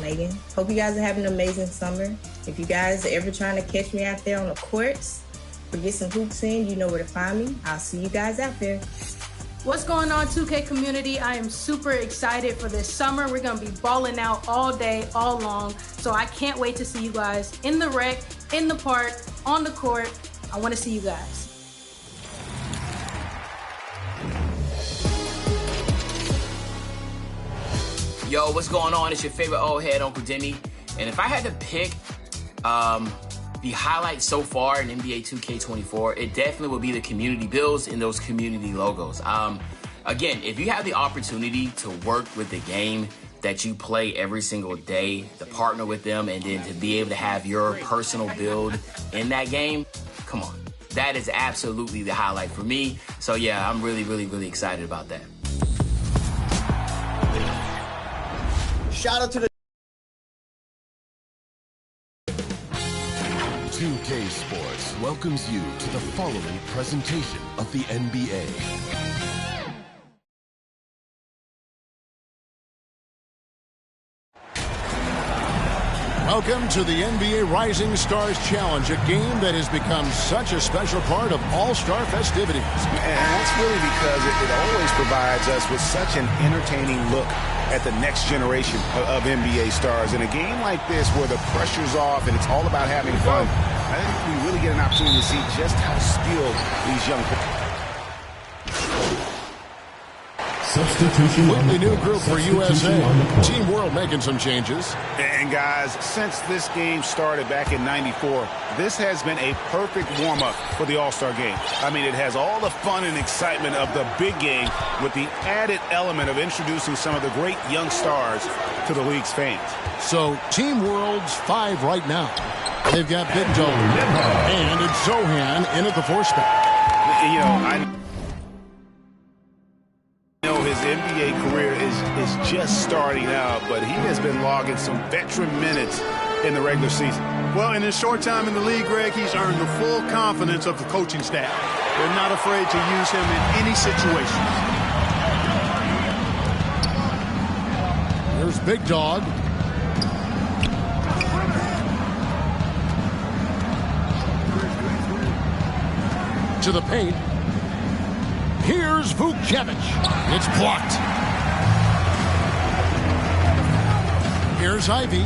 Megan. Hope you guys are having an amazing summer. If you guys are ever trying to catch me out there on the courts or get some hoops in, you know where to find me. I'll see you guys out there. What's going on, 2K community? I am super excited for this summer. We're gonna be balling out all day, all long. So I can't wait to see you guys in the rec, in the park, on the court. I wanna see you guys. Yo, what's going on? It's your favorite old head, Uncle Demi. And if I had to pick the highlight so far in NBA 2K24, it definitely will be the community builds and those community logos. Again, if you have the opportunity to work with the game that you play every single day, to partner with them, and then to be able to have your personal build in that game, come on. That is absolutely the highlight for me. So yeah, I'm really excited about that. Shout out to the 2K Sports welcomes you to the following presentation of the NBA. Welcome to the NBA Rising Stars Challenge, a game that has become such a special part of all-star festivities. And that's really because it always provides us with such an entertaining look at the next generation of NBA stars. In a game like this where the pressure's off and it's all about having fun, I think we really get an opportunity to see just how skilled these young players. Substitution. Completely new group for USA. Team World making some changes. And guys, since this game started back in '94, this has been a perfect warm-up for the All-Star game. I mean, it has all the fun and excitement of the big game with the added element of introducing some of the great young stars to the league's fans. So, Team World's 5 right now. They've got Big Dog and it's Zohan in at the 4 spot. You know, I know his NBA career is just starting out, but he has been logging some veteran minutes in the regular season. Well, in his short time in the league, Greg, he's earned the full confidence of the coaching staff. They're not afraid to use him in any situation. Here's Big Dog. To the paint. Here's Vukcevic. It's blocked. Here's Ivy.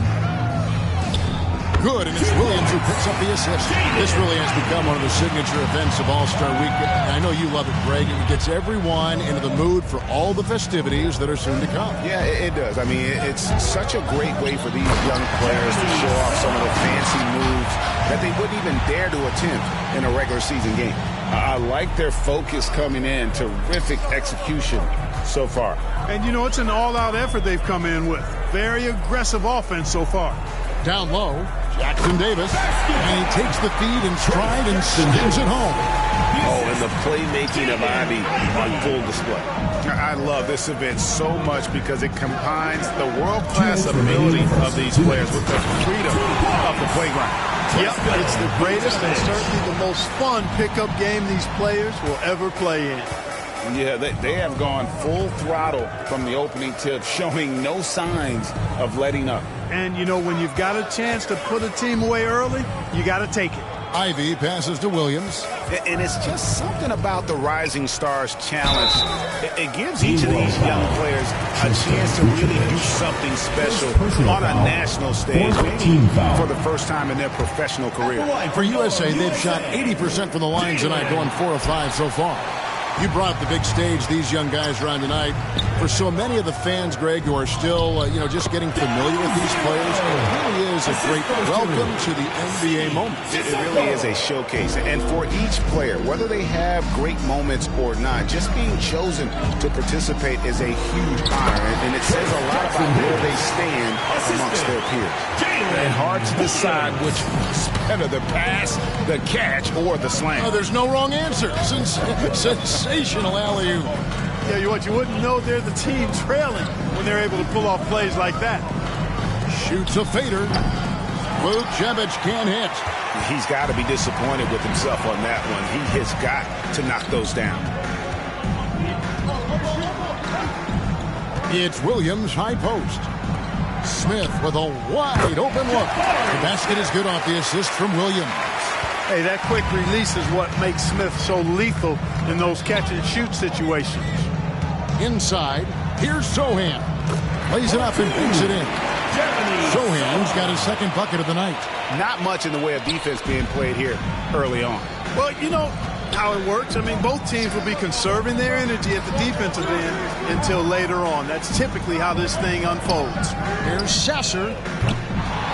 Good, and it's Williams who picks up the assist. This really has become one of the signature events of All-Star Weekend. I know you love it, Greg. It gets everyone into the mood for all the festivities that are soon to come. Yeah, it does. I mean, it's such a great way for these young players to show off some of the fancy moves that they wouldn't even dare to attempt in a regular season game. I like their focus coming in. Terrific execution so far. And, you know, it's an all-out effort they've come in with. Very aggressive offense so far. Down low, Jackson Davis. And he takes the feed in stride and sends it home. Oh, and the playmaking of Ivy on full display. I love this event so much because it combines the world-class ability of these players with the freedom of the playground. Yep, it's the greatest and certainly the most fun pickup game these players will ever play in. Yeah, they have gone full throttle from the opening tip, showing no signs of letting up. And, you know, when you've got a chance to put a team away early, you got to take it. Ivy passes to Williams. And it's just something about the Rising Stars Challenge. It gives each of these young players a chance to really do something special on a national stage, maybe for the first time in their professional career. And for USA, they've shot 80% from the line tonight, going 4 of 5 so far. You brought up the big stage these young guys are on tonight. For so many of the fans, Greg, who are still, just getting familiar with these players, it really is a great welcome to the NBA moment. It really is a showcase. And for each player, whether they have great moments or not, just being chosen to participate is a huge honor. And it says a lot about where they stand amongst their peers. And hard to decide which is better, the pass, the catch, or the slam. Oh, there's no wrong answer. Sensational alley-oop. Yeah, what you wouldn't know they're the team trailing when they're able to pull off plays like that. Shoots a fader. Vukcevic can't hit. He's got to be disappointed with himself on that one. He has got to knock those down. It's Williams, high post. Smith with a wide open look. The basket is good off the assist from Williams. Hey, that quick release is what makes Smith so lethal in those catch-and-shoot situations. Inside, here's Sohan. Lays it up and brings it in. Sohan's got his second bucket of the night. Not much in the way of defense being played here early on. Well, you know how it works. I mean, both teams will be conserving their energy at the defensive end until later on. That's typically how this thing unfolds. Here's Sasser.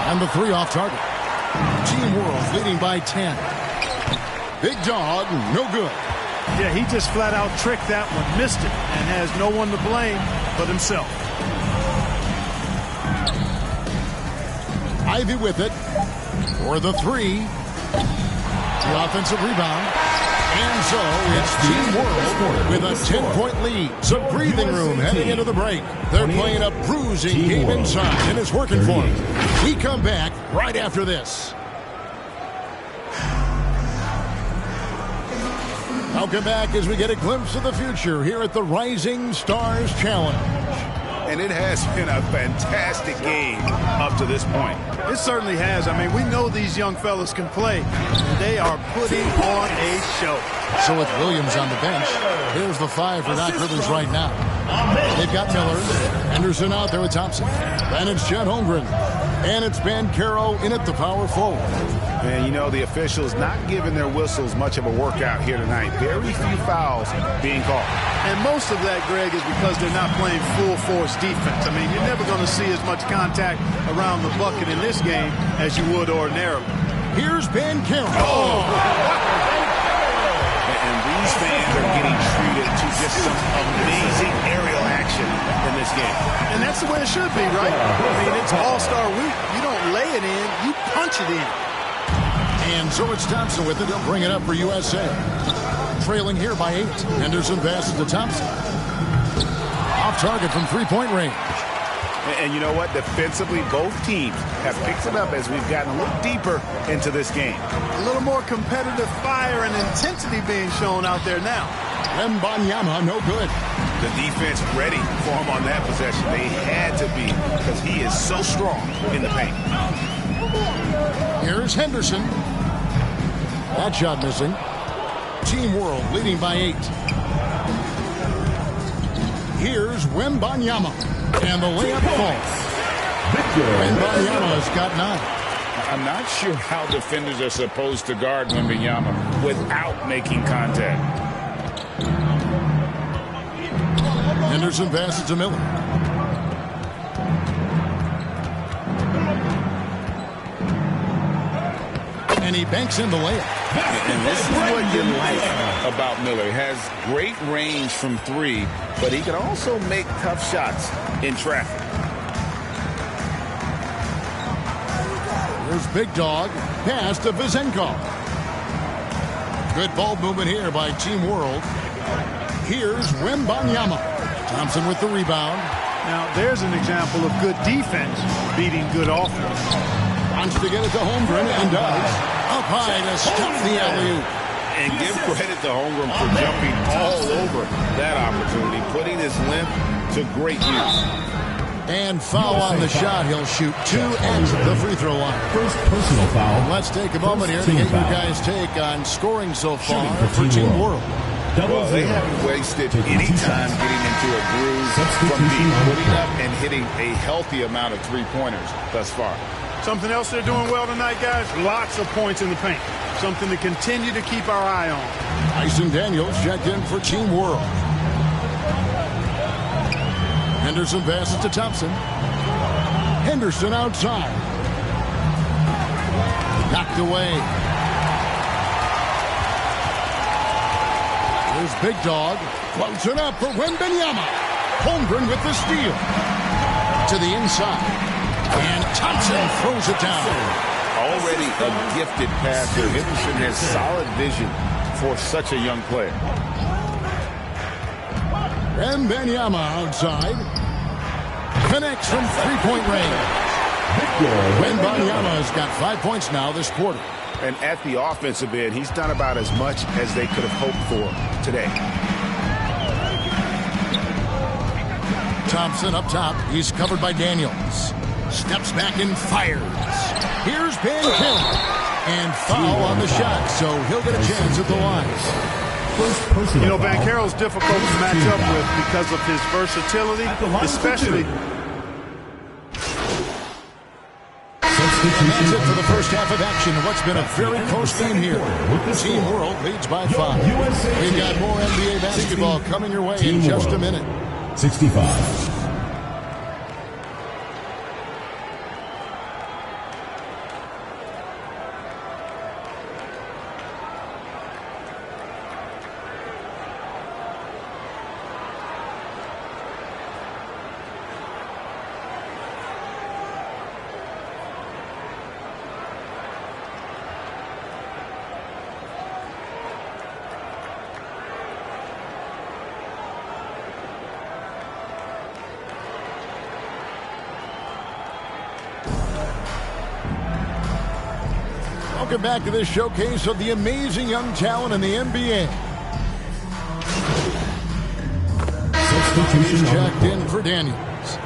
And the three off target. Team World leading by 10. Big dog, no good. Yeah, he just flat out tricked that one, missed it, and has no one to blame but himself. Ivy with it for the three. The offensive rebound. And so it's Team World with a 10-point lead. Some breathing room heading into the break. They're playing a bruising game inside, and it's working for them. We come back right after this. Welcome back as we get a glimpse of the future here at the Rising Stars Challenge. And it has been a fantastic game up to this point. It certainly has. I mean, we know these young fellas can play. They are putting on a show. So with Williams on the bench, here's the five for Doc Rivers right now. They've got Miller, Henderson out there with Thompson. Then it's Chet Holmgren. And it's Ben Caro in at the power forward. And you know, the officials not giving their whistles much of a workout here tonight. Very few fouls being called. And most of that, Greg, is because they're not playing full force defense. I mean, you're never going to see as much contact around the bucket in this game as you would ordinarily. Here's Ben Caro. And these fans are getting treated to just some amazing aerial action in this game. And that's the way it should be, right? I mean, it's All-Star Week. You don't lay it in, you punch it in. And so it's Thompson with it. He'll bring it up for USA. Trailing here by 8. Henderson passes to Thompson. Off target from three-point range. And you know what? Defensively, both teams have picked it up as we've gotten a little deeper into this game. A little more competitive fire and intensity being shown out there now. Wembanyama, no good. The defense ready for him on that possession. They had to be because he is so strong in the paint. Here's Henderson. That shot missing. Team World leading by 8. Here's Wembanyama. And the layup falls. Wembanyama's got 9. I'm not sure how defenders are supposed to guard Wembanyama without making contact. Henderson passes to Miller. And he banks in the layup. And this is what you like about Miller. He has great range from 3, but he can also make tough shots in traffic. Here's Big Dog. Pass to Vizenko. Good ball movement here by Team World. Here's Wembanyama. Thompson with the rebound. Now, there's an example of good defense beating good offense. Wants to get it to Holmgren and does. Up high to stop the alley-oop. And give credit to Holmgren for jumping all over that opportunity, putting his length to great use. And foul on the shot. He'll shoot 2 ends of the free throw line. First personal foul. Let's take a moment here to get your guys' take on scoring so far for Team World. Well, they haven't wasted any time getting into a groove from being putting up and hitting a healthy amount of three-pointers thus far. Something else they're doing well tonight, guys, lots of points in the paint. Something to continue to keep our eye on. Tyson Daniels checked in for Team World. Henderson passes to Thompson. Henderson outside. Knocked away. Here's Big Dog. Close it up for Wembanyama. Holmgren with the steal. To the inside. And Thompson throws it down. Already a gifted passer. Henderson has solid vision for such a young player. Wembanyama outside. Connects from three-point range. Wembanyama's got 5 points now this quarter. And at the offensive end, he's done about as much as they could have hoped for today. Thompson up top. He's covered by Daniels. Steps back and fires. Here's Banchero. And foul on the shot, so he'll get a chance at the line. You know, Banchero's difficult to match up with because of his versatility, especially. And that's it for the first half of action. What's been a very close game here. Team World leads by 5. We've got more NBA basketball coming your way in just a minute. 65. Welcome back to this showcase of the amazing young talent in the NBA. Substitution checked in for Daniels.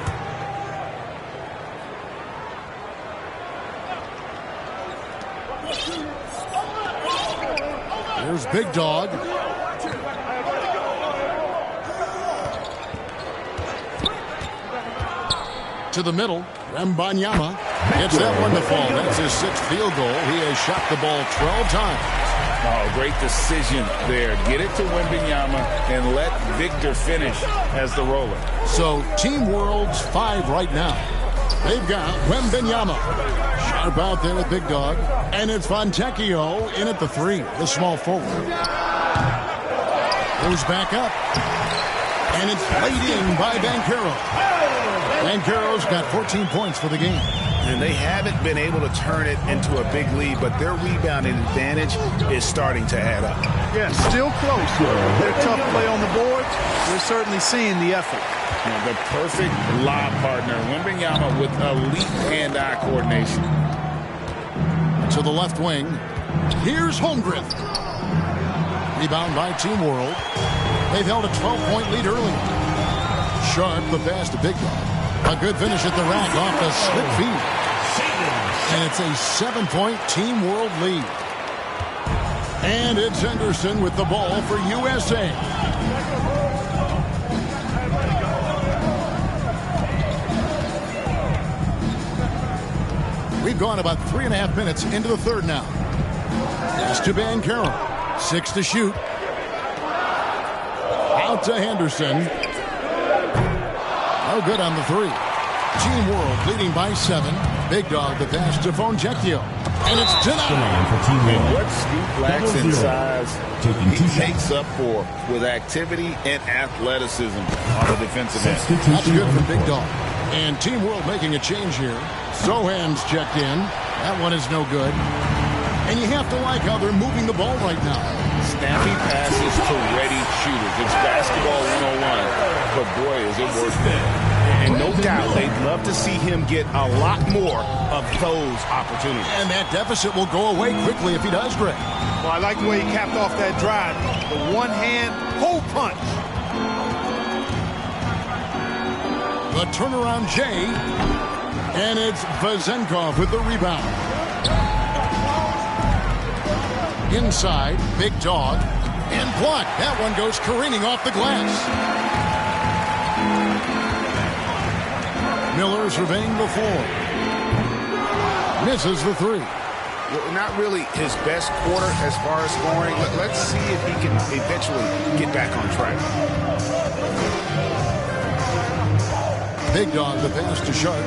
Here's Big Dog. To the middle, Wembanyama gets that one to fall. That's his 6th field goal. He has shot the ball 12 times. Oh, great decision there. Get it to Wembanyama and let Victor finish as the roller. So Team World's 5 right now. They've got Wembanyama. Sharp out there with Big Dog. And it's Fontecchio in at the 3, the small forward. Goes back up. And it's played in by Banchero. Banchero's got 14 points for the game. And they haven't been able to turn it into a big lead, but their rebounding advantage is starting to add up. Yeah, still close. Their tough play on the boards, we're certainly seeing the effort. You know, the perfect lob partner, Wembanyama with elite hand-eye coordination. To the left wing, here's Holmgren. Rebound by Team World. They've held a 12-point lead early. Sharp, the pass to Big Dog. A good finish at the rack off the slip feed. And it's a 7-point Team World lead. And it's Henderson with the ball for USA. We've gone about 3.5 minutes into the third now. Pass to Banchero. 6 to shoot. Out to Henderson. No good on the 3. Team World leading by 7. Big Dog the pass to Fontecchio. And it's denied. And what Scoop lacks in size, he takes up for with activity and athleticism on the defensive end. That's good for Big Dog. And Team World making a change here. Sohan's checked in. That one is no good. And you have to like how they're moving the ball right now. Snappy passes to ready shooters. It's basketball 101, but boy, is it worth it. And no doubt they'd love to see him get a lot more of those opportunities. And that deficit will go away quickly if he does, Greg. Well, I like the way he capped off that drive. The one-hand hole punch. The turnaround J. And it's Vezenkov with the rebound. Inside, Big Dog. And blocked. That one goes careening off the glass. Miller surveying the floor. Misses the 3. Well, not really his best quarter as far as scoring. Let's see if he can eventually get back on track. Big Dog the pass to Sharp.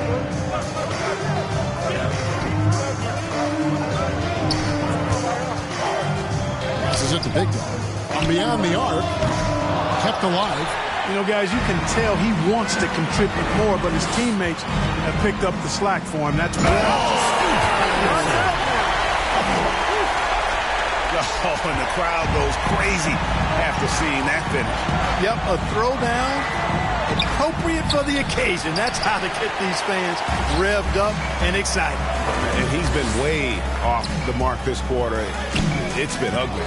Passes it to Big Dog. From beyond the arc. Kept alive. You know, guys, you can tell he wants to contribute more, but his teammates have picked up the slack for him. That's why. Oh, and the crowd goes crazy after seeing that finish. Yep, a throwdown appropriate for the occasion. That's how to get these fans revved up and excited. And he's been way off the mark this quarter. It's been ugly.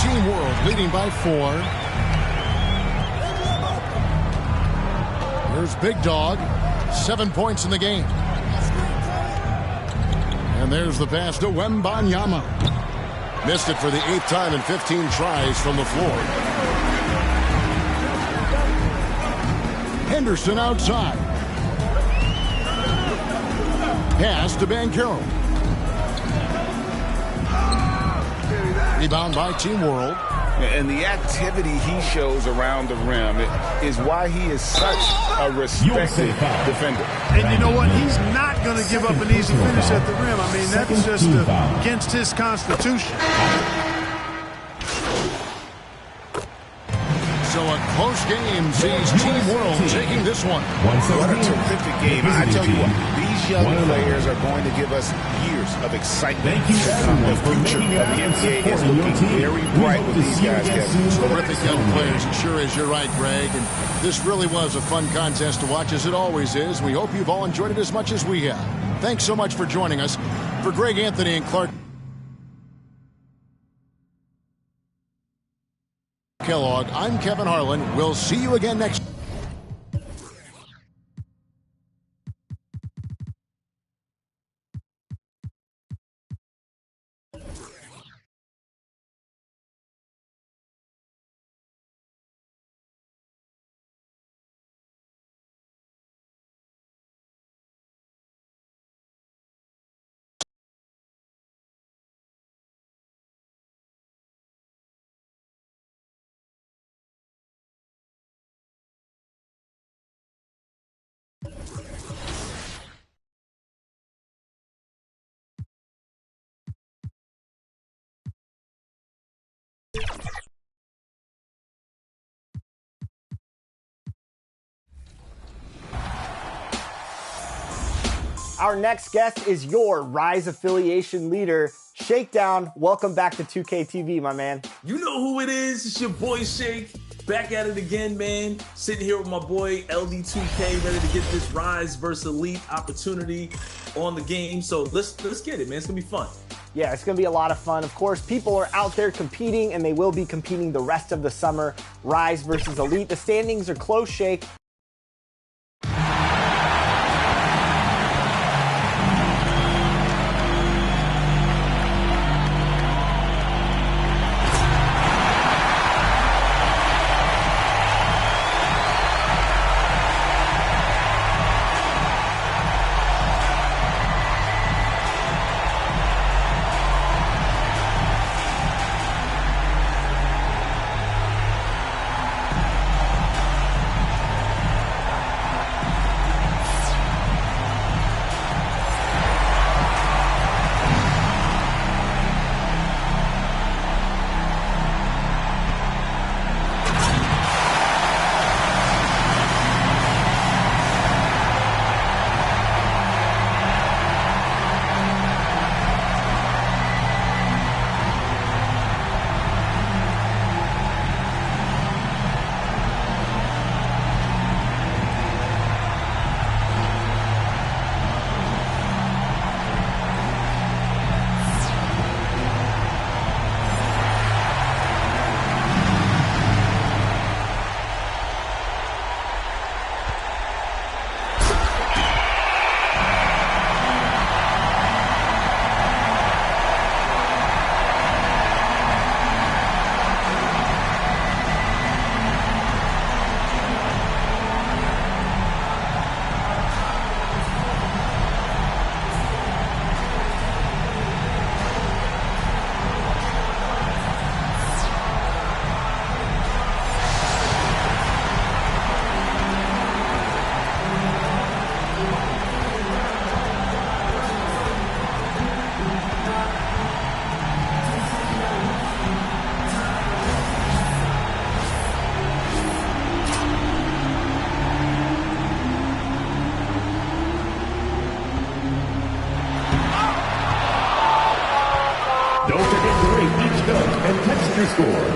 Team World leading by 4. Here's Big Dog. 7 points in the game. And there's the pass to Wembanyama. Missed it for the 8th time in 15 tries from the floor. Henderson outside. Pass to Banchero. Rebound by Team World. And the activity he shows around the rim is why he is such a respected defender. And you know what? He's not going to give up an easy finish at the rim. I mean, that's just against his constitution. So a close game sees Team World taking this one. What a terrific game. I tell you what, these young players are going to give us years of excitement. The future of the NBA is looking very bright with these guys, Kevin. Terrific young players. It sure is. You're right, Greg. And this really was a fun contest to watch, as it always is. We hope you've all enjoyed it as much as we have. Thanks so much for joining us. For Greg Anthony and Clark Kellogg, I'm Kevin Harlan. We'll see you again next. Our next guest is your Rise affiliation leader, Shakedown. Welcome back to 2K TV, my man. You know who it is. It's your boy Shake. Back at it again, man. Sitting here with my boy LD2K, ready to get this Rise versus Elite opportunity on the game. So let's get it, man. It's gonna be fun. Yeah, it's going to be a lot of fun. Of course, people are out there competing, and they will be competing the rest of the summer. Rise versus Elite. The standings are close, Shake. Don't forget to rate each dunk and text your score.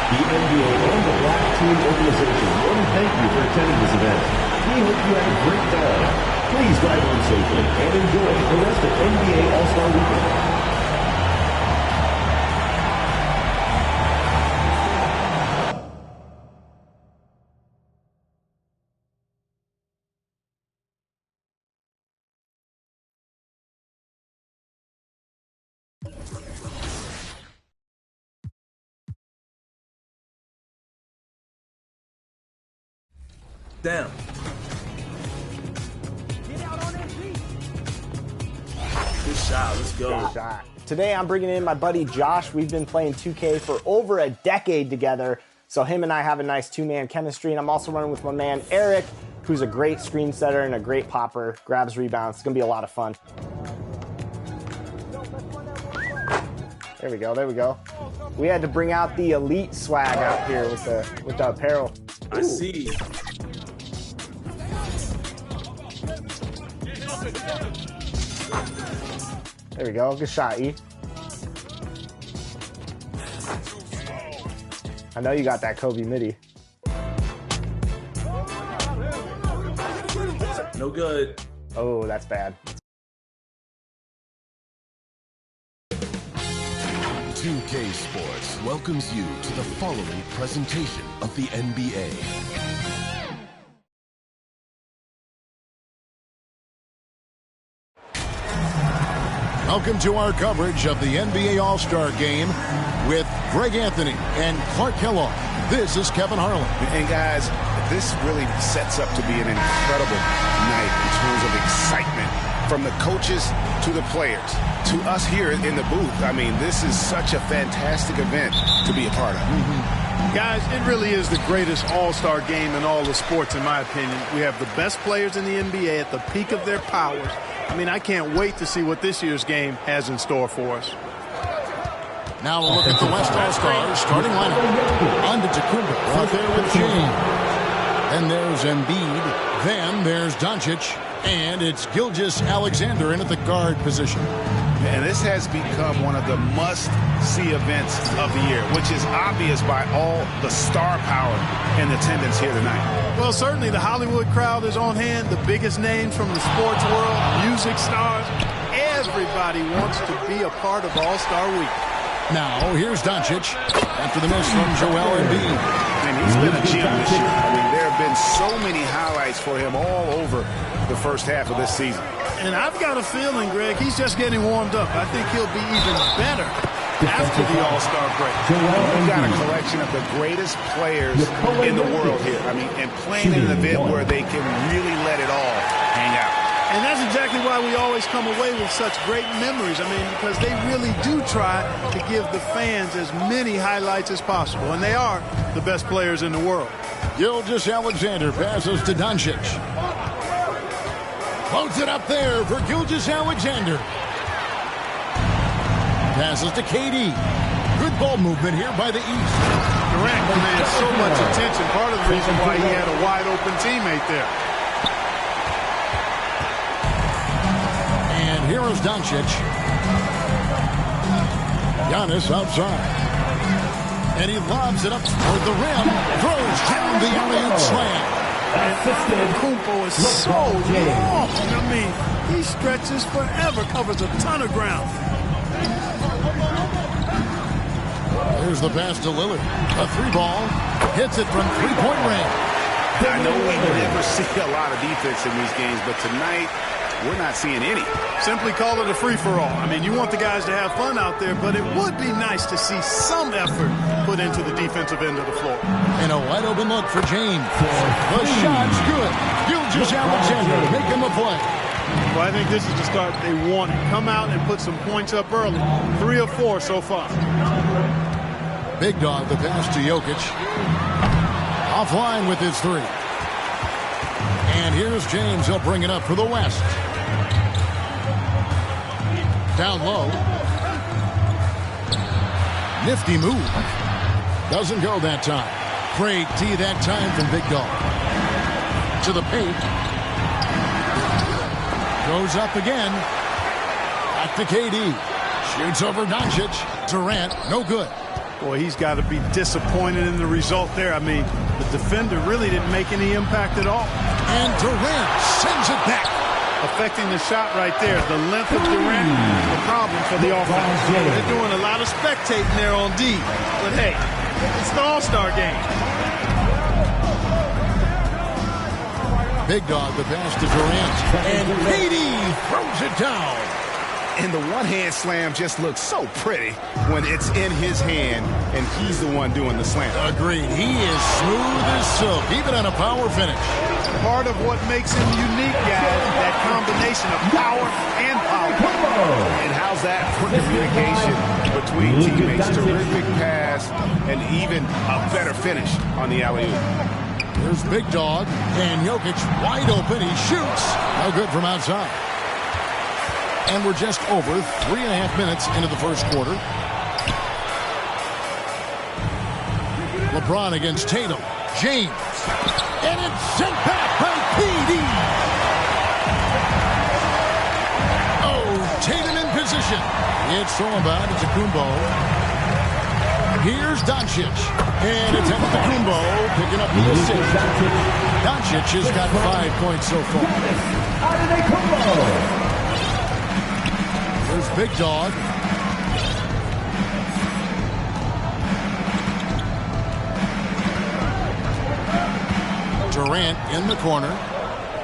The NBA and the Black Team Organization want to thank you for attending this event. We hope you have a great time. Please drive home safely and enjoy the rest of NBA All-Star Weekend. Down. Good shot. Let's go. Good shot. Today I'm bringing in my buddy Josh. We've been playing 2K for over a decade together, so him and I have a nice two-man chemistry. And I'm also running with my man Eric, who's a great screen setter and a great popper, grabs rebounds. It's gonna be a lot of fun. There we go. There we go. We had to bring out the elite swag out here with the apparel. I see. There we go. Good shot, E. I know you got that Kobe midi. No good. Oh, that's bad. 2K Sports welcomes you to the following presentation of the NBA. Welcome to our coverage of the NBA All-Star Game with Greg Anthony and Clark Kellogg. This is Kevin Harlan. And guys, this really sets up to be an incredible night in terms of excitement from the coaches to the players to us here in the booth. I mean, this is such a fantastic event to be a part of. Guys, it really is the greatest all-star game in all the sports, in my opinion. We have the best players in the NBA at the peak of their powers. I mean, I can't wait to see what this year's game has in store for us. Now we'll look at the West All-Stars starting lineup. Antetokounmpo out there with James. Then there's Embiid. Then there's Doncic. And it's Gilgeous-Alexander in at the guard position. And this has become one of the must-see events of the year, which is obvious by all the star power in attendance here tonight. Well, certainly the Hollywood crowd is on hand, the biggest names from the sports world, music stars. Everybody wants to be a part of All-Star Week. Now, here's Doncic after the miss from Joel Embiid. And he's been a gem this year. I mean, there have been so many highlights for him all over the first half of this season. And I've got a feeling, Greg, he's just getting warmed up. I think he'll be even better after the All-Star break. We've got a collection of the greatest players in the world here. I mean, and playing in an event where they can really let it all hang out. And that's exactly why we always come away with such great memories. I mean, because they really do try to give the fans as many highlights as possible. And they are the best players in the world. Gilgeous-Alexander passes to Doncic. Loads it up there for Gilgeous-Alexander. Passes to KD. Good ball movement here by the East. Durant commands so much attention. Part of the reason why he had a wide-open teammate there. And here is Doncic. Giannis outside. And he lobs it up toward the rim. Throws down the alley-oop slam. Antetokounmpo is so long. I mean, he stretches forever, covers a ton of ground. There's the pass to Lillard. A three ball. Hits it from three-point range. I know we never see a lot of defense in these games, but tonight we're not seeing any. Simply call it a free-for-all. I mean, you want the guys to have fun out there, but it would be nice to see some effort put into the defensive end of the floor. And a wide-open look for James. The shot's good. Gilgeous-Alexander making the play. Well, I think this is the start they want. Come out and put some points up early. 3 of 4 so far. Big Dog, the pass to Jokic. Offline with his three. And here's James. He'll bring it up for the West. Down low. Nifty move. Doesn't go that time. Great D that time from Big Dog. To the paint. Goes up again. Back to KD. Shoots over Doncic. Durant, no good. Boy, he's got to be disappointed in the result there. I mean, the defender really didn't make any impact at all. And Durant sends it back. Affecting the shot right there. The length of Durant is the problem for the offense. They're doing a lot of spectating there on D. But hey, it's the All-Star game. Big dog, the pass to Durant. And KD throws it down. And the one-hand slam just looks so pretty when it's in his hand and he's the one doing the slam. Agreed. He is smooth as silk, even on a power finish. Part of what makes him unique, guys, that combination of power and power. And how's that for communication between teammates? Terrific pass and even a better finish on the alley-oop. There's Big Dog, and Jokic wide open. He shoots. No good from outside. And we're just over 3.5 minutes into the first quarter. LeBron against Tatum. James. And it's sent back by KD. Oh, Tatum in position. It's thrown by to Kumbo. Here's Doncic. And it's Kumbo picking up the assist. Doncic has got 5 points so far. There's Big Dog. Durant in the corner.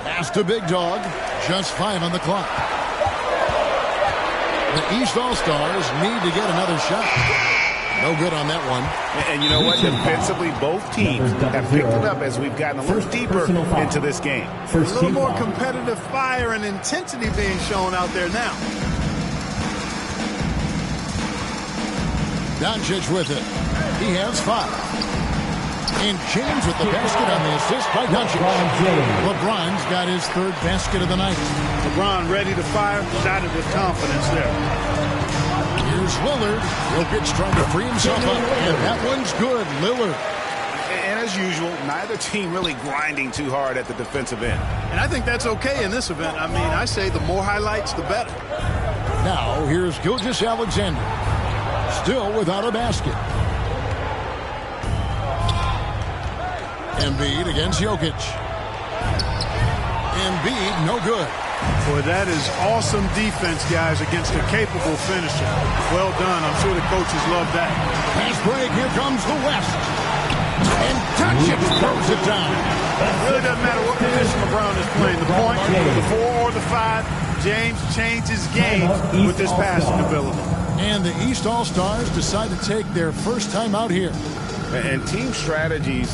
Pass to Big Dog. Just 5 on the clock. The East All-Stars need to get another shot. No good on that one. And you know what? Defensively, both teams have picked it up as we've gotten a little deeper into this game. A little more competitive fire and intensity being shown out there now. Doncic with it. He has 5. And James with the basket on the assist by Doncic. LeBron's got his 3rd basket of the night. LeBron ready to fire, shot it with confidence there. Here's Lillard. Jokic trying to free himself up. And that one's good. Lillard. And as usual, neither team really grinding too hard at the defensive end. And I think that's okay in this event. I mean, I say the more highlights, the better. Now, here's Gilgeous-Alexander. Still without a basket. Embiid against Jokic. Embiid, no good. Boy, that is awesome defense, guys, against a capable finisher. Well done. I'm sure the coaches love that. Fast break. Here comes the West. And Doncic throws it down. It really doesn't matter what position LeBron is playing. The point, the 4 or the 5, James changes games with this passing ability. And the East All-Stars decide to take their first time out here. And team strategies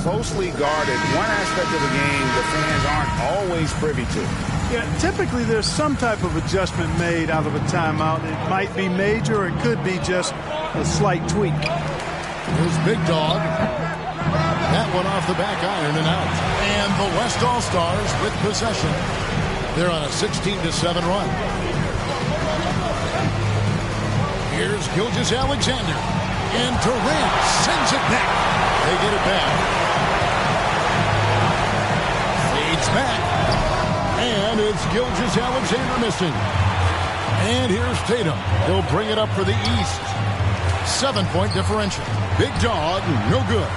closely guarded. One aspect of the game the fans aren't always privy to. Yeah, typically there's some type of adjustment made out of a timeout. It might be major, or it could be just a slight tweak. Here's Big Dog. That one off the back iron and out. And the West All-Stars with possession. They're on a 16-7 run. Here's Gilgeous-Alexander. And Durant sends it back. They get it back. Fades back. And it's Gilgeous-Alexander missing. And here's Tatum. He'll bring it up for the East. 7-point differential. Big Dog, no good.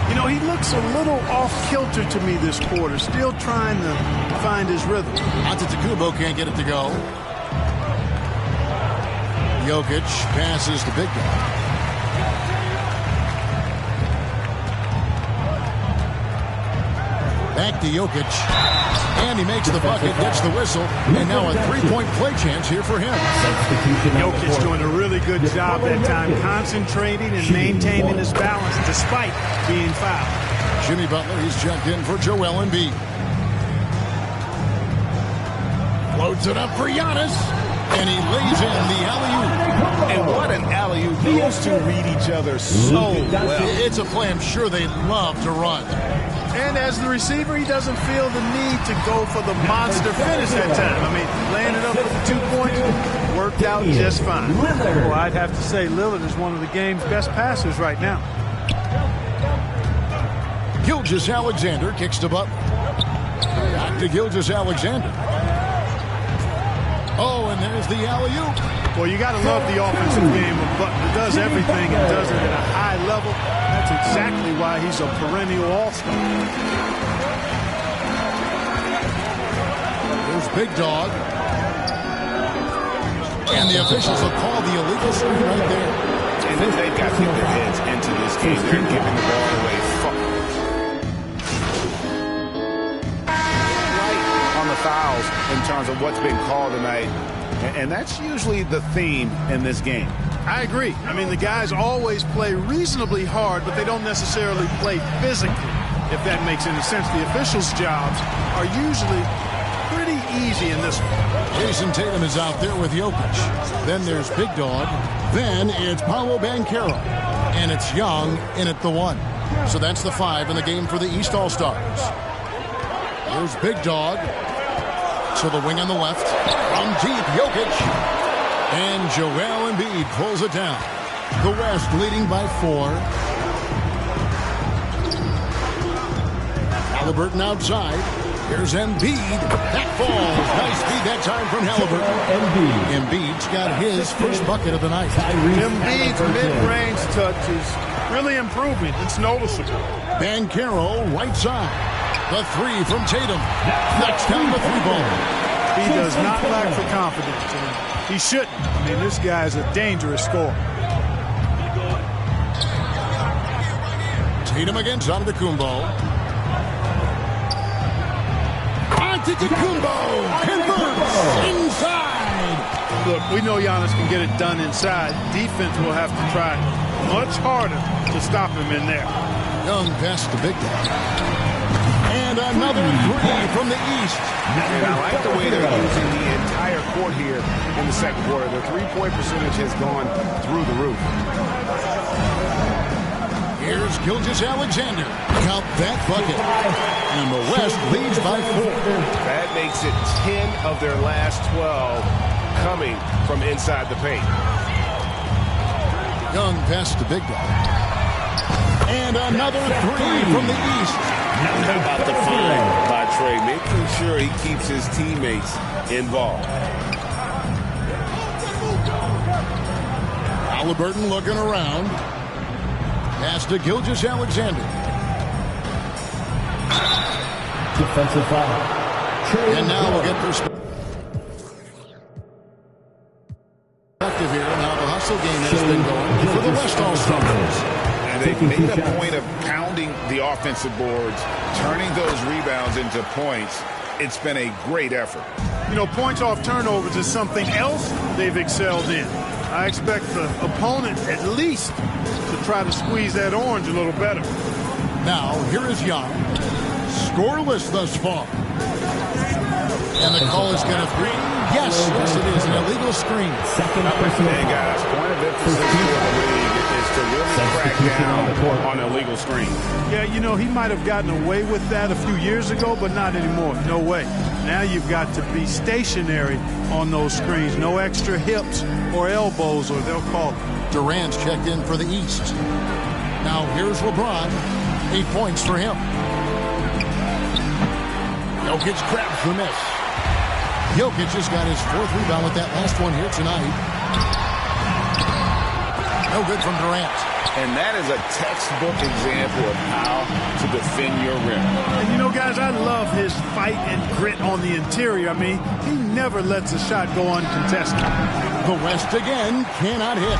You know, he looks a little off-kilter to me this quarter. Still trying to find his rhythm. Antetokounmpo can't get it to go. Jokic passes to Big Dog. Back to Jokic. And he makes the bucket, gets the whistle, and now a 3-point play chance here for him. Jokic doing a really good job that time, concentrating and maintaining his balance despite being fouled. Jimmy Butler, he's checked in for Joel Embiid. Floats it up for Giannis, and he lays in the alley-oop. And what an alley-oop. Those two read each other so well. It's a play I'm sure they love to run. And as the receiver, he doesn't feel the need to go for the monster finish that time. I mean, laying it up with the 2 points worked out just fine. Well, I'd have to say Lillard is one of the game's best passers right now. Gilgeous-Alexander kicks to Butler. Back to Gilgeous-Alexander. Oh, and there's the alley-oop. Well, you got to love the offensive game of Button. He does everything and does it at a high level. That's exactly why he's a perennial all-star. There's Big Dog. And the officials have called the illegal screen right there. And then they've got to get their heads into this game. They're giving the ball away. Light on the fouls in terms of what's been called tonight. And that's usually the theme in this game. I agree. I mean, the guys always play reasonably hard, but they don't necessarily play physically, if that makes any sense. The officials' jobs are usually pretty easy in this one. Jason Tatum is out there with Jokic. Then there's Big Dog. Then it's Paolo Banchero. And it's Young in at the 1. So that's the 5 in the game for the East All-Stars. Here's Big Dog. To the wing on the left. From deep, Jokic. And Joel Embiid pulls it down. The West leading by 4. Halliburton outside. Here's Embiid. That falls. Nice speed that time from Halliburton. Embiid's got his first bucket of the night. Embiid's mid-range touch is really improving. It's noticeable. Banchero right side. The 3 from Tatum. Knocks down the 3-ball. He does not lack for confidence. And he shouldn't. I mean, this guy is a dangerous scorer. Tatum against Antetokounmpo. Antetokounmpo converts inside. Look, we know Giannis can get it done inside. Defense will have to try much harder to stop him in there. Young pass to Big Dog. And another 3 from the East. And I like the way they're using the entire court here in the second quarter. The three-point percentage has gone through the roof. Here's Gilgeous-Alexander. Count that bucket. And the West leads by 4. That makes it 10 of their last 12 coming from inside the paint. Young pass to Big Dog. And another 3 from the East. How about the find by Trey, making sure he keeps his teammates involved. Halliburton looking around. Pass to Gilgeous-Alexander. Defensive foul. And now we'll get perspective here on how the hustle game has been going for the West All-Stars. And they've made a point of pounding the offensive boards, turning those rebounds into points. It's been a great effort. You know, points off turnovers is something else they've excelled in. I expect the opponent at least to try to squeeze that orange a little better. Now, here is Young. Scoreless thus far. And the call is going to be, yes, it is an illegal screen. Second personal foul. Guys, point of emphasis for the league is to really crack down on illegal screen. Yeah, you know, he might have gotten away with that a few years ago, but not anymore. No way. Now you've got to be stationary on those screens. No extra hips or elbows, or they'll call it. Durant's checked in for the East. Now here's LeBron. 8 points for him. Jokic grabs the miss. Jokic has got his 4th rebound with that last one here tonight. No good from Durant. And that is a textbook example of how to defend your rim. And you know, guys, I love his fight and grit on the interior. I mean, he never lets a shot go uncontested. The West again cannot hit.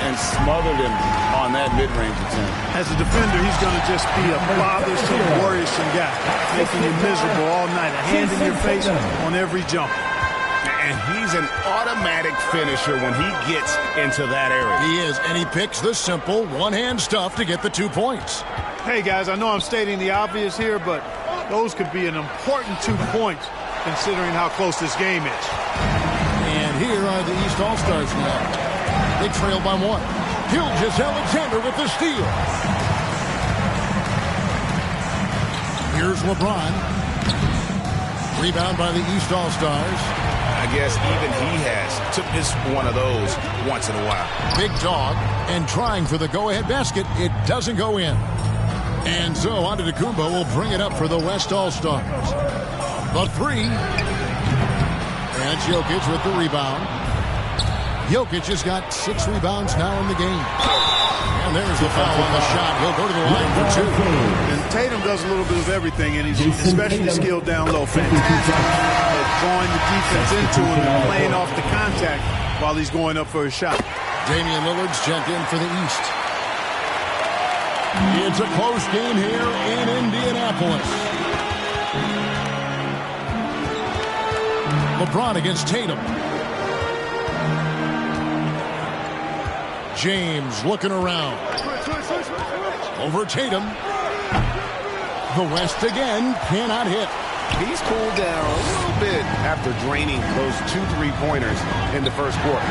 And smothered him on that mid-range attempt. As a defender, he's going to just be a bothersome, worrisome guy, making you miserable all night, a hand in your face on every jump. And he's an automatic finisher when he gets into that area. He is, and he picks the simple one-hand stuff to get the 2 points. Hey, guys, I know I'm stating the obvious here, but those could be an important 2 points considering how close this game is. And here are the East All-Stars now. They trail by 1. Gilgeous-Alexander with the steal. Here's LeBron. Rebound by the East All-Stars. I guess even he has to miss one of those once in a while. Big Dog, and trying for the go-ahead basket. It doesn't go in. And so Antetokounmpo will bring it up for the West All-Stars. The 3. And it's Jokic with the rebound. Jokic has got 6 rebounds now in the game. And there's the foul on the shot. He'll go to the line for 2. And Tatum does a little bit of everything, and he's especially skilled down low. Fantastic at drawing the defense into him and playing off the contact while he's going up for a shot. Damian Lillard's checked in for the East. It's a close game here in Indianapolis. LeBron against Tatum. James looking around. Over Tatum. The West again cannot hit. He's cooled down a little bit after draining those 2 3-pointers in the first quarter.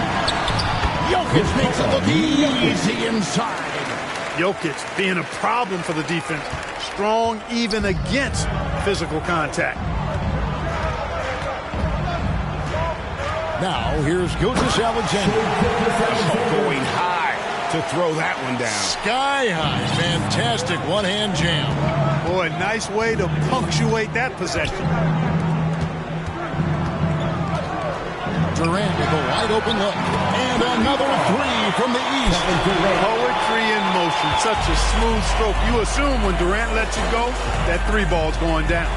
Jokic makes it look easy inside. Jokic being a problem for the defense. Strong even against physical contact. Now here's Gilgeous-Alexander. Going high to throw that one down. Sky high. Fantastic one-hand jam. Boy, nice way to punctuate that possession. Durant with a wide open look. And another 3 from the East. Poetry in motion. Such a smooth stroke. You assume when Durant lets it go, that 3 ball's going down.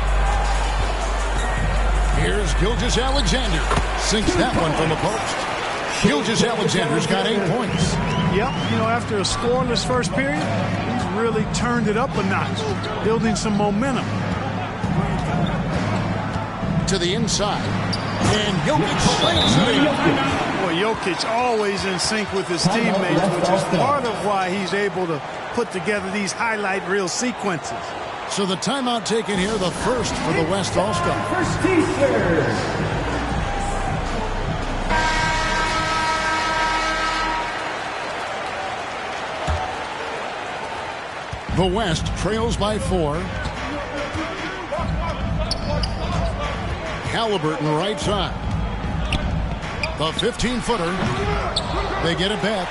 Here's Gilgeous-Alexander. Sinks that one from the post. Gilgeous-Alexander's got 8 points. Yep, you know, after a scoreless first period, he's really turned it up a notch, building some momentum. To the inside. And Jokic slams it in. Boy, Jokic always in sync with his teammates, which is part of why he's able to put together these highlight reel sequences. So the timeout taken here, the first for the West All-Star. First teaser. The West trails by 4. Halliburton right side. The 15-footer. They get it back.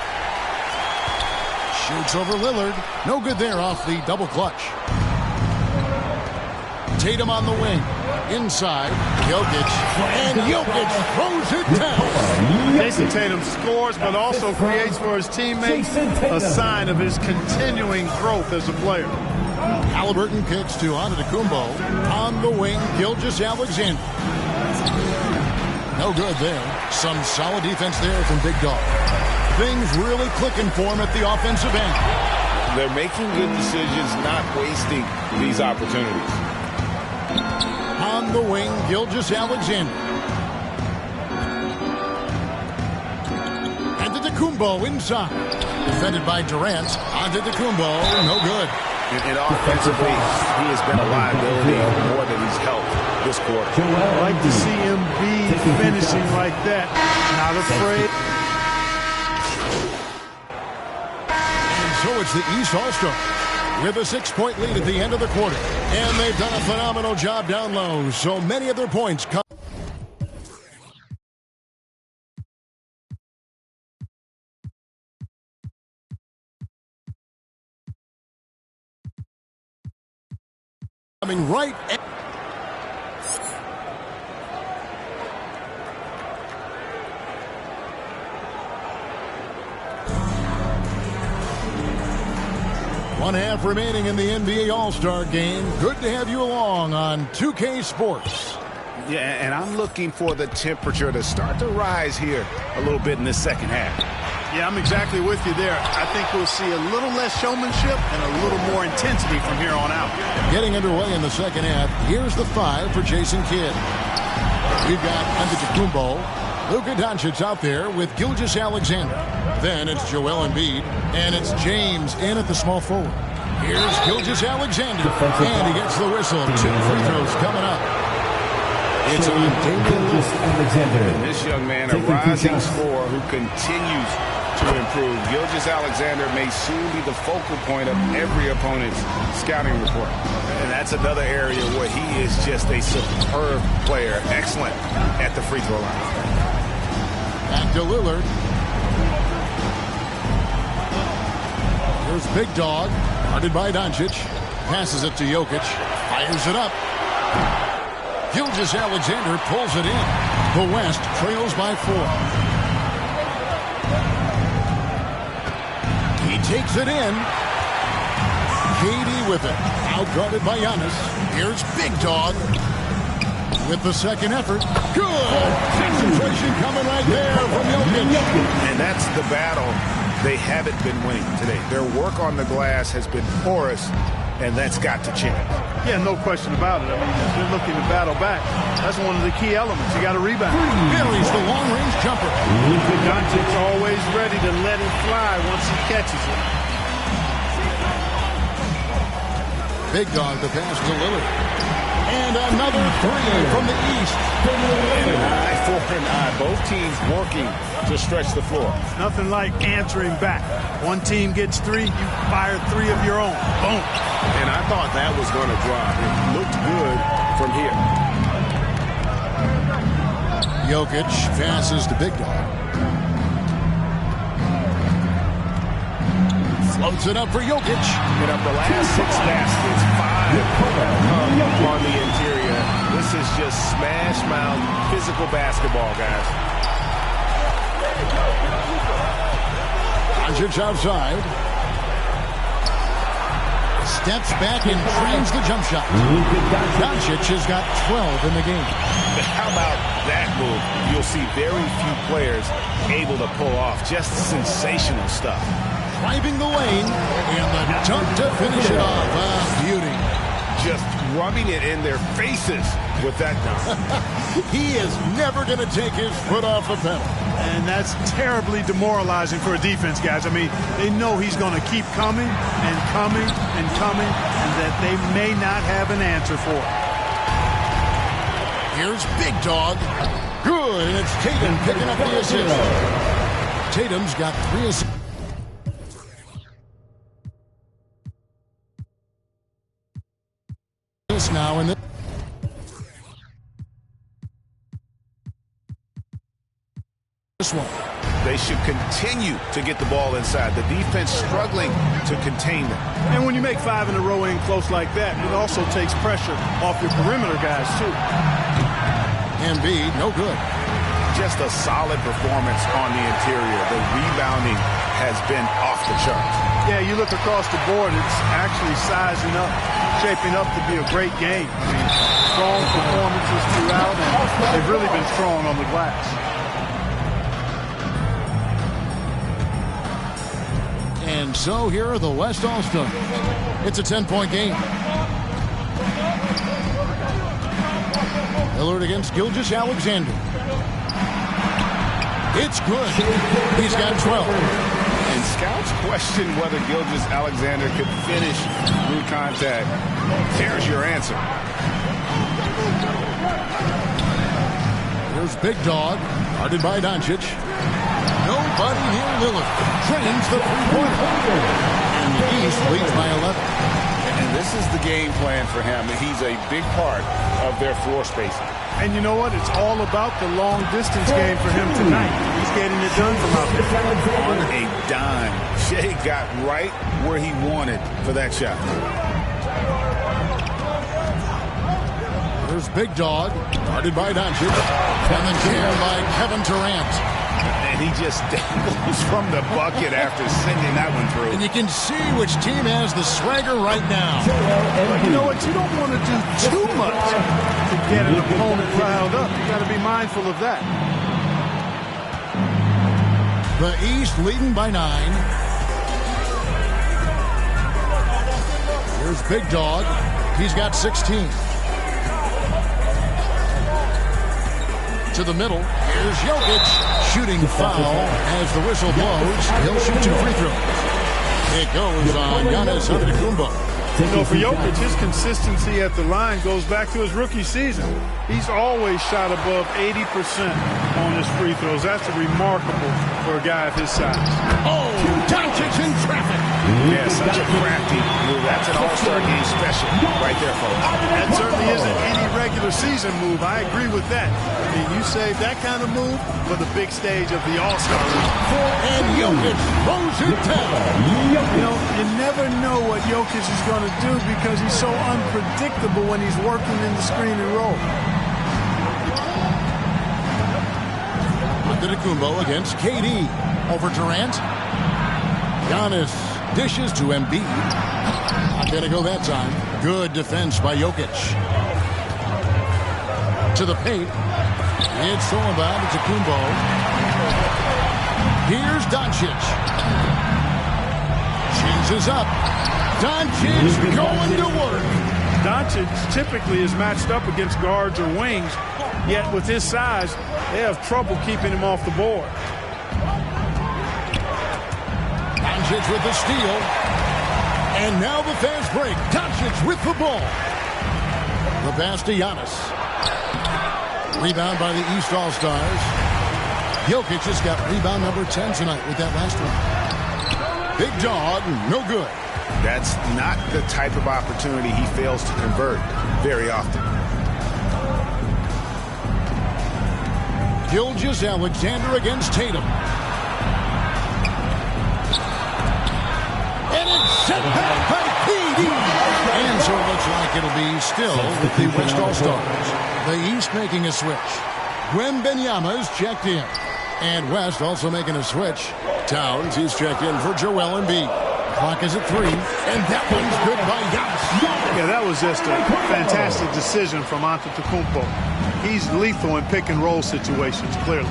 Shoots over Lillard. No good there off the double clutch. Tatum on the wing. Inside. Jokic. And Jokic throws it down. Jason Tatum scores, but also creates for his teammates a sign of his continuing growth as a player. Halliburton kicks to Antetokounmpo. On the wing, Gilgeous-Alexander. No good there. Some solid defense there from Big Dog. Things really clicking for him at the offensive end. They're making good decisions, not wasting these opportunities. On the wing, Gilgeous-Alexander. Antetokounmpo inside. Defended by Durant. Antetokounmpo, no good. And offensively, he has been a liability more than he's helped this quarter. I like to see him be finishing like that. Not afraid. And so it's the East All-Star with a 6-point lead at the end of the quarter. And they've done a phenomenal job down low. So many of their points come. Coming right at one half remaining in the NBA All-Star game. Good to have you along on 2K Sports. Yeah, and I'm looking for the temperature to start to rise here a little bit in this second half. Yeah, I'm exactly with you there. I think we'll see a little less showmanship and a little more intensity from here on out. Getting underway in the second half. Here's the 5 for Jason Kidd. We've got Antetokounmpo, Luka Doncic out there with Gilgeous-Alexander. Then it's Joel Embiid, and it's James in at the small forward. Here's Gilgeous-Alexander, and he gets the whistle. 2 free throws coming up. It's on Gilgeous-Alexander. This young man, a rising scorer who continues to improve. Gilgeous-Alexander may soon be the focal point of every opponent's scouting report. And that's another area where he is just a superb player. Excellent at the free throw line. Back to Lillard. Here's Big Dog, guarded by Doncic. Passes it to Jokic. Fires it up. Gilgeous-Alexander pulls it in. The West trails by 4. takes it in. KD with it. Outguarded by Giannis. Here's Big Dog with the second effort. Good concentration coming right there from Jokic. And that's the battle they haven't been winning today. Their work on the glass has been porous, and that's got to change. Yeah, no question about it. I mean, they're looking to battle back. That's one of the key elements. You got to rebound. Buries the long-range jumper. Doncic's always ready to let it fly once he catches it. Big Dog, the pass to Lillard. And another three from the East. And an eye for an eye. Both teams working to stretch the floor. Nothing like answering back. One team gets three, you fire three of your own. Boom. And I thought that was going to drop. It looked good from here. Jokic passes to Big Dog. Floats it up for Jokic. And of the last 6 baskets, 5 on the interior. This is just smash mouth physical basketball, guys. Doncic outside. Steps back and trains the jump shot. Doncic has got 12 in the game. How about that move? You'll see very few players able to pull off just sensational stuff. Driving the lane, and the dunk to finish it off. Beauty. Just rubbing it in their faces with that dunk. He is never going to take his foot off the pedal. And that's terribly demoralizing for a defense, guys. I mean, they know he's going to keep coming and coming and coming, and that they may not have an answer for it. Here's Big Dog. Good, and it's Tatum picking up the assist. Tatum's got 3 assists. Now in this one. They should continue to get the ball inside. The defense struggling to contain them. And when you make 5 in a row in close like that, it also takes pressure off your perimeter guys, too. Embiid, no good. Just a solid performance on the interior. The rebounding has been off the charts. Yeah, you look across the board, it's actually sizing up, shaping up to be a great game. I mean, strong performances throughout, and they've really been strong on the glass. And so here are the West All-Stars. It's a 10-point game. Lillard against Gilgeous-Alexander. It's good. He's got 12. And scouts question whether Gilgeous-Alexander could finish through contact. There's your answer. Here's Big Dog, guarded by Doncic. Nobody near Lillard. Trains the three-pointer. And the East leads by 11. And this is the game plan for him. He's a big part of their floor spacing. And you know what? It's all about the long-distance game for him tonight. He's getting it done from out there. On a dime. Shea got right where he wanted for that shot. Here's Big Dog, guarded by Doncic. And then jammed by Kevin Durant. And he just dangles from the bucket after sending that one through. And you can see which team has the swagger right now. But you know what? You don't want to do too much to get an opponent riled up. You got to be mindful of that. The East leading by 9. Here's Big Dog. He's got 16. To the middle. Here's Jokic. Shooting foul as the whistle blows. He'll shoot 2 free throws. It goes on Giannis Antetokounmpo. You know, for Jokic, his consistency at the line goes back to his rookie season. He's always shot above 80% on his free throws. That's remarkable for a guy of his size. Oh, Doncic in traffic. Yeah, such a crafty move. That's an all-star game special right there, folks. That certainly isn't any regular season move. I agree with that. I mean, you save that kind of move for the big stage of the All-Star League. And Jokic throws it down. You know, you never know what Jokic is going to do because he's so unpredictable when he's working in the screen and roll. Antetokounmpo against KD. Over Durant. Giannis Dishes to Embiid. Not going to go that time. Good defense by Jokic. To the paint. It's all about Kumbo. Here's Doncic. Changes up. Doncic going to work. Doncic typically is matched up against guards or wings, yet with his size, they have trouble keeping him off the board. Doncic with the steal. And now the fast break. Doncic with the ball. The pass to Giannis. Rebound by the East All-Stars. Jokic just got rebound number 10 tonight with that last one. Big dog, no good. That's not the type of opportunity he fails to convert very often. Gilgeous-Alexander against Tatum. And it's set back by PD. And so it looks like it'll be still with the West All-Stars. The East making a switch. Wembanyama's checked in. And West also making a switch. Towns, he's checked in for Joel Embiid. Clock is at 3. And that one's good by Giannis. Yeah, that was just a fantastic decision from Antetokounmpo. He's lethal in pick-and-roll situations, clearly.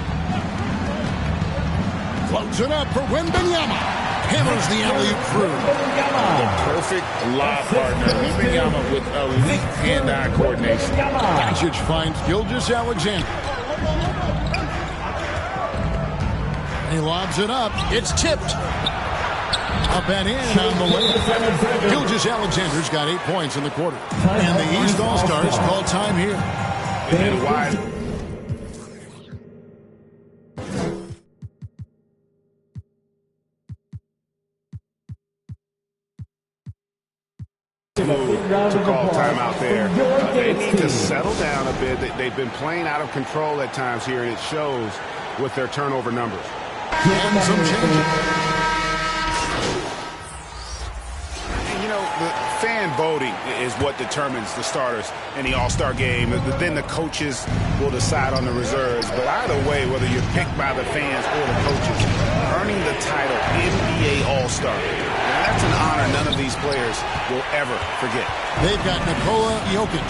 Floats it up for Wembanyama. Hammers the alley-oop through. The perfect lob partner. Wembanyama with elite hand-eye coordination. Doncic finds Gilgeous-Alexander. He lobs it up. It's tipped. Up and in on the way. Gilgeous-Alexander's got 8 points in the quarter. And the East All-Stars call time here. And then wide. To call timeout there. They need to settle down a bit. They've been playing out of control at times here, and it shows with their turnover numbers. And some changes. You know, the fan voting is what determines the starters in the All-Star game. Then the coaches will decide on the reserves. But either way, whether you're picked by the fans or the coaches, earning the title NBA All-Star, that's an honor none of these players will ever forget. They've got Nikola Jokic,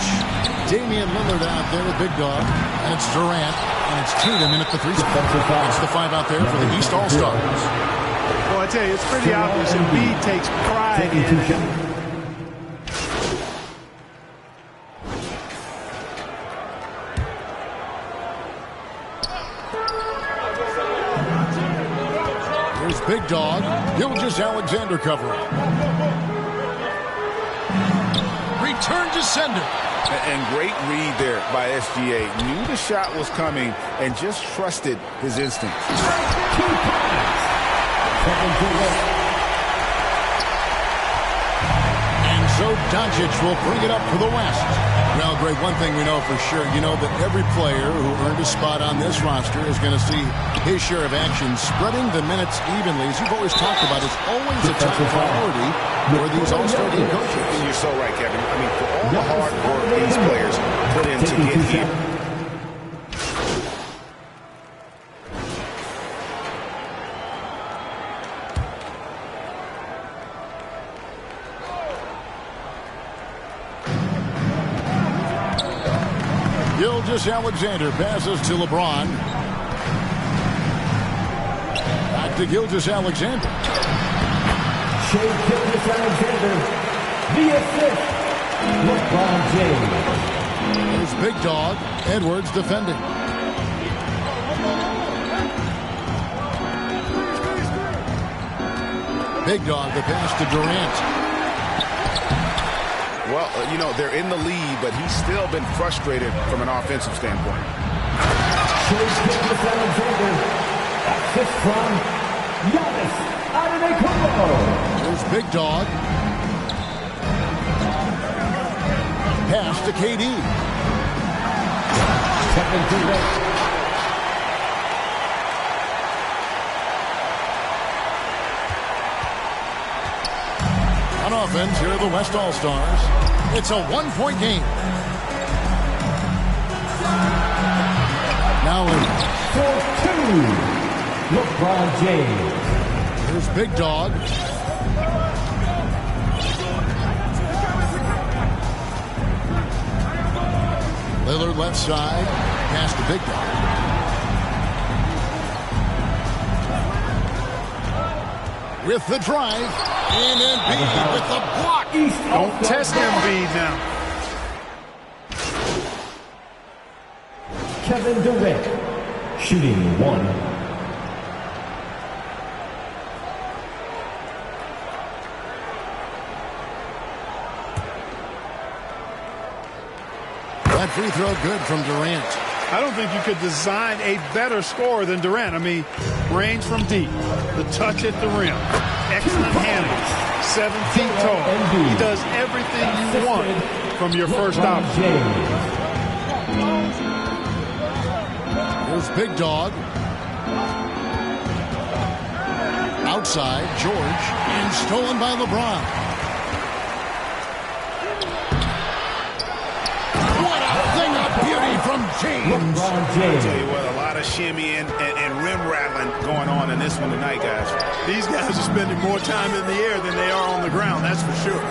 Damian Lillard out there with Big Dog, and it's Durant, and it's Tatum in at the 3 spot. It's the 5 out there for the East All-Stars. Well, I tell you, it's pretty obvious Embiid takes pride in it. Here's Big Dog, Gilgeous-Alexander covering. Return to sender. And great read there by SGA. Knew the shot was coming and just trusted his instincts. And so Doncic will bring it up for the West. Well, Greg, one thing we know for sure, you know that every player who earned a spot on this roster is going to see his share of action. Spreading the minutes evenly, as you've always talked about, is always a top priority for these All-Star game coaches. And you're so right, Kevin. I mean, for all the hard work these players put in to get here. Gilgeous-Alexander passes to LeBron. Back to Gilgeous-Alexander. Shea Gilgeous-Alexander, the assist, LeBron James. There's Big Dog, Edwards defending. Big Dog, the pass to Durant. Well, you know, they're in the lead, but he's still been frustrated from an offensive standpoint. Gilgeous-Alexander, assist from Giannis Antetokounmpo. There's Big Dog. Pass to KD. Second to left. On offense, here are the West All-Stars. It's a 1-point game. Now in for 2, LeBron James. Here's Big Dog. left side, past the big guy. With the drive, and Embiid with the block. Don't test Embiid now. Kevin Durant, shooting 1. That free throw good from Durant. I don't think you could design a better scorer than Durant. I mean, range from deep, the touch at the rim, excellent handling, 7 feet tall. He does everything you want from your first option. Here's Big Dog. Outside, George, and stolen by LeBron. What a thing of beauty from James. I'll tell you what, a lot of shimmying and rim rattling going on in this one tonight, guys. These guys are spending more time in the air than they are on the ground, that's for sure.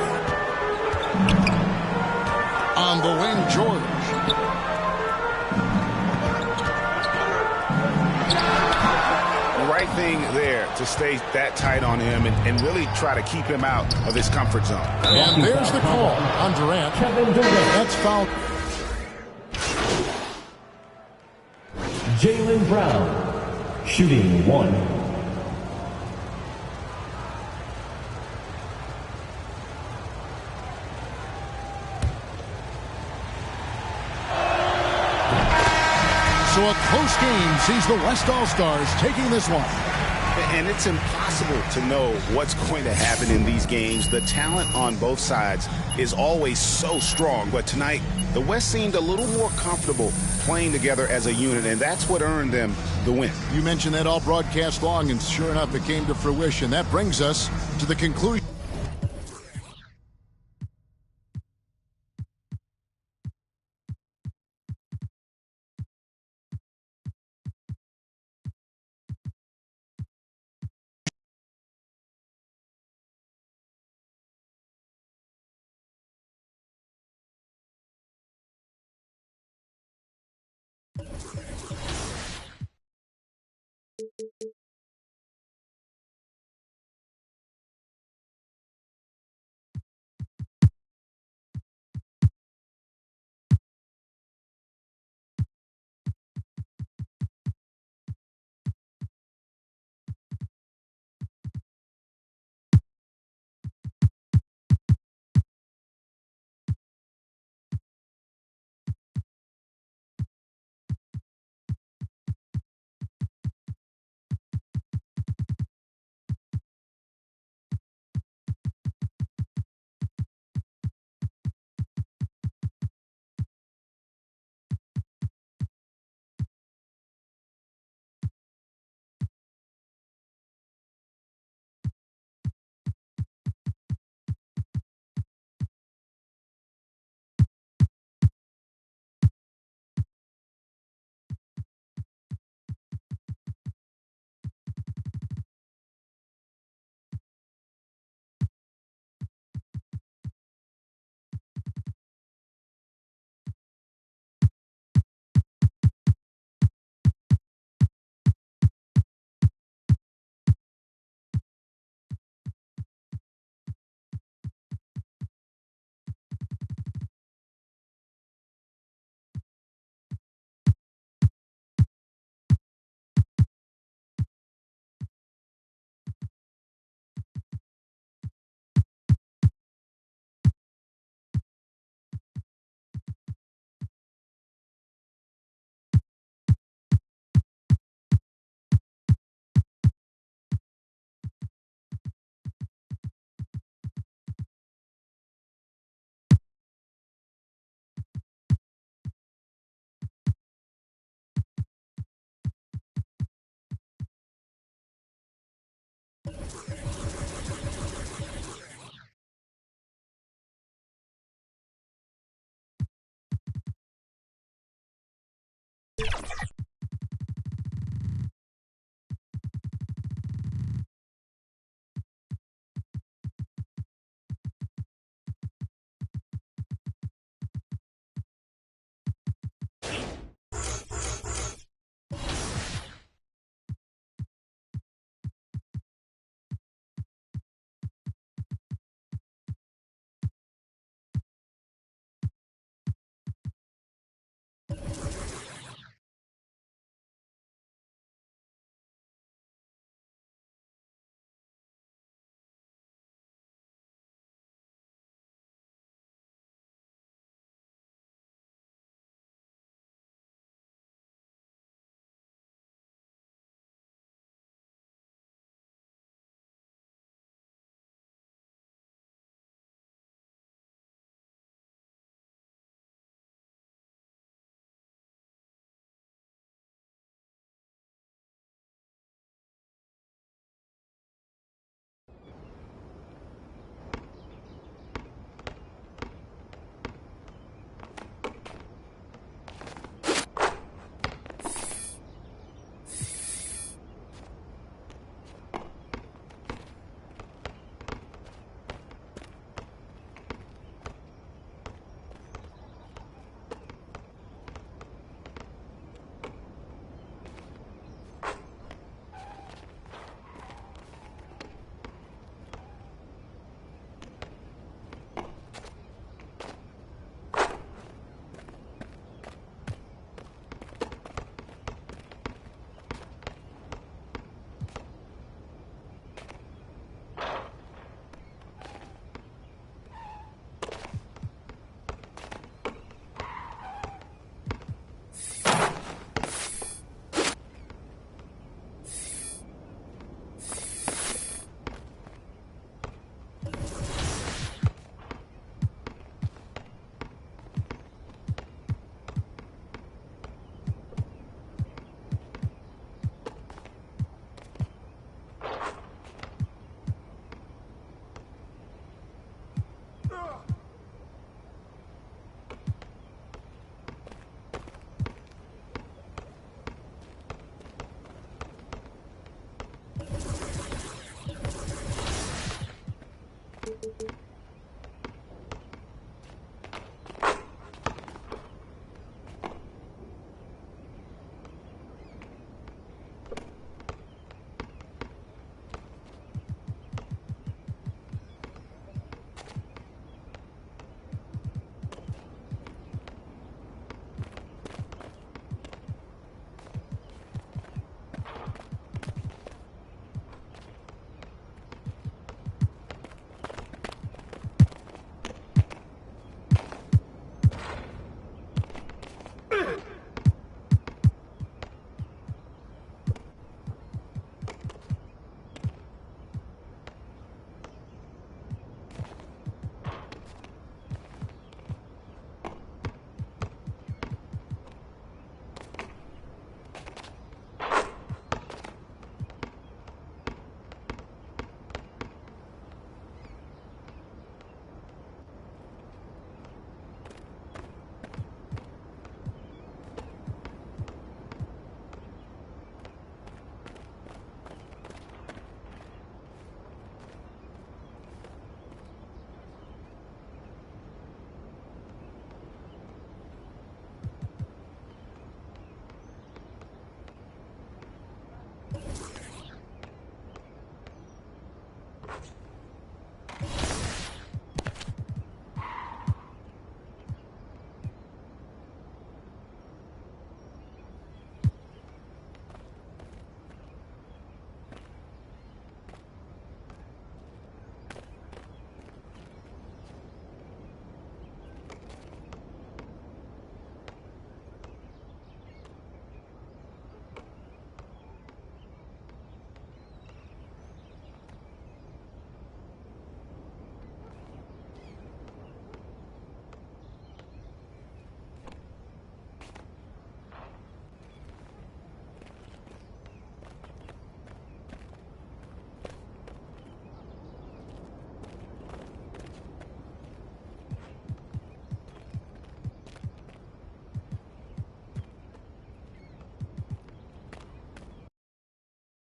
On the wing, George. Right thing there to stay that tight on him and really try to keep him out of his comfort zone. And there's the call on Durant. Kevin Durant. That's foul. Jaylen Brown, shooting 1. So a close game sees the West All-Stars taking this one. And it's impossible to know what's going to happen in these games. The talent on both sides is always so strong. But tonight, the West seemed a little more comfortable playing together as a unit, and that's what earned them the win. You mentioned that all broadcast long, and sure enough, it came to fruition. That brings us to the conclusion.